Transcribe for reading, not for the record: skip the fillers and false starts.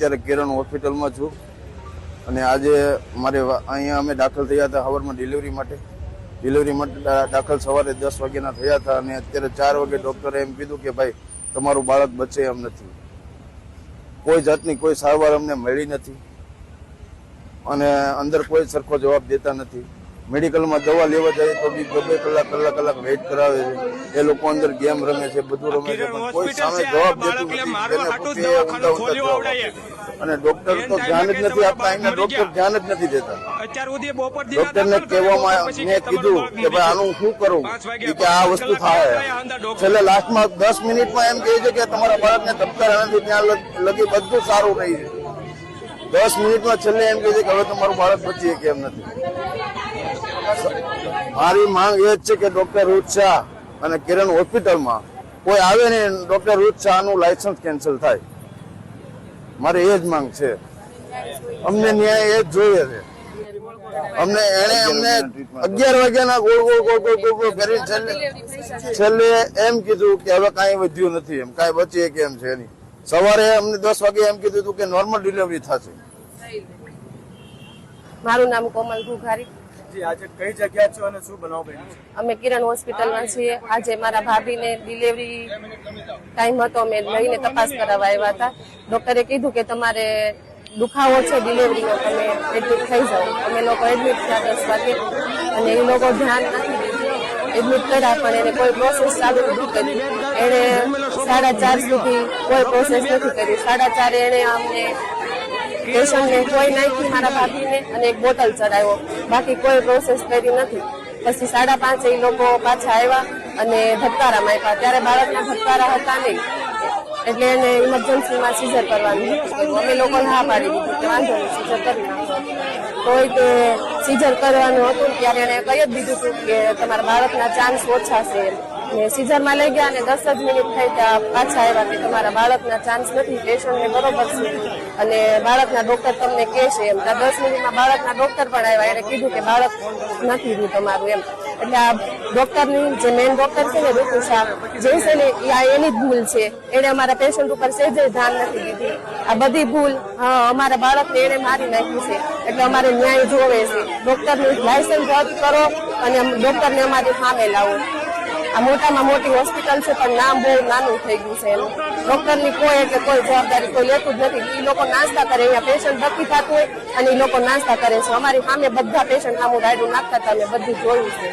અત્યારે કિરણ હોસ્પિટલમાં છું અને આજે મારે અહીંયા અમે દાખલ થયા હતા સવારમાં ડિલિવરી માટે દાખલ સવારે 10 વાગ્યાના થયા હતા અને અત્યારે 4 વાગે ડોક્ટરે એમ કીધું કે ભાઈ તમારું બાળક બચે એમ નથી. કોઈ જાતની કોઈ સારવાર અમને મળી નથી અને અંદર કોઈ સરખો જવાબ દેતા નથી. મેડિકલમાં દવા લેવા જાય તો બી 2 કલાક વેઇટ કરાવે છે. એ લોકો અંદર ગેમ રમે છે, બધું રમે છે, પણ કોઈ સામે જવાબ દેતું નથી. અને ડોક્ટર તો ધ્યાન જ નથી આપતા, અહીંયા ડોક્ટર ધ્યાન જ નથી દેતા. ડોક્ટરને કહેવામાં મેં કીધું કે ભાઈ આનું શું કરું કે આ વસ્તુ થાય. છેલ્લે લાસ્ટમાં 10 મિનિટમાં એમ કહે છે કે તમારા બાળકને ધબકાર નથી, ત્યાં લગી બધું સારું રહી છે. 10 મિનિટમાં છેલ્લે એમ કહે છે કે હવે તમારું બાળક બચી કે એમ નથી. મારી માંગ એ જ છે કે ડોક્ટર રૂચ શાહ અને કિરણ હોસ્પિટલમાં કોઈ આવે ને ડોક્ટર રૂચ શાહનું લાયસન્સ કેન્સલ થાય. મારે એ જ માંગ છે. અમને ન્યાય એ જ જોઈએ છે. અમને 11 વાગ્યાના ગોળ ફેરી છેલ્લે એમ કીધું કે હવે કાંઈ વધ્યું નથી, એમ કાંઈ બચે કે એમ છે નહીં. સવારે અમને 10 વાગે એમ કીધું હતું કે નોર્મલ ડિલિવરી થશે. મારું નામ કોમલ ઘુઘારી. આજે કઈ જગ્યા છો અને શું બનાવ બન્યો છે? અમે કિરણ હોસ્પિટલમાં છીએ. આજે મારા ભાભીને ડિલિવરી ટાઈમ હતો, અમે લઈને તપાસ કરાવવા આવ્યા હતા. ડોક્ટરે કીધું કે તમારે દુખાવો છે ડિલિવરીનો, તમે એડમિટ થઈ જાઓ. અમે લોકો એડમિટ થયા 10 વાગે અને એ લોકો ધ્યાન નથી દીધું. એડમિટ કર્યા પણ એને કોઈ પ્રોસેસ ચાલુ નથી કરી. એને 4:30 સુધી કોઈ પ્રોસેસ નથી કરી. 4:30 એને અમને પેશન્ટને કોઈ નાખી મારા ભાભીને અને એક બોટલ ચડાવ્યો, બાકી કોઈ પ્રોસેસ કરી નથી. પછી 5:30 એ લોકો પાછા આવ્યા અને ધબકારા આપ્યા. ત્યારે બાળકના ધબકારા હતા નહીં, એટલે એને ઇમરજન્સીમાં સીઝર કરવાનું હતું. અમે લોકો હા પાડી દીધું કે વાંધો નહીં, સીઝર કરી નાખો. તોય તે સીઝર કરવાનું હતું ત્યારે એને કહી જ દીધું હતું કે તમારા બાળકના ચાન્સ ઓછા છે. ને સીઝરમાં લઈ ગયા અને 10 જ મિનિટ થઈ ત્યાં પાછા આવ્યા કે તમારા બાળકના ચાન્સ નથી, પેશન્ટને બરોબર છે અને બાળકના ડોક્ટર તમને કહેશે એમ. ત્યાં 10 મિનિટમાં બાળકના ડોક્ટર પણ આવ્યા. એને કીધું કે બાળક નથી રહ્યું તમારું એમ. એટલે આ ડોક્ટરની જે મેઇન ડોક્ટર છે ને ઋતુ શાહ જે છે ને એની જ ભૂલ છે. એને અમારા પેશન્ટ ઉપર સહેજે ધ્યાન નથી દીધી. આ બધી ભૂલ અમારા બાળકને એને મારી નાખ્યું છે. એટલે અમારે ન્યાય જોવે છે. ડોક્ટરનું લાયસન્સ રદ કરો અને ડોક્ટરને અમારી સામે લાવો. આ મોટામાં મોટી હોસ્પિટલ છે પણ નામ બહુ નાનું થઈ ગયું છે એનું. ડોક્ટરની કોઈ એટલે કોઈ જવાબદારી કોઈ લેતું જ નથી. એ લોકો નાસ્તા કરે, અહીંયા પેશન્ટ ધકી થતું હોય અને એ લોકો નાસ્તા કરે છે. અમારી સામે બધા પેશન્ટ સામું રાયડું નાખતા હતા, અમે બધું જોયું છે.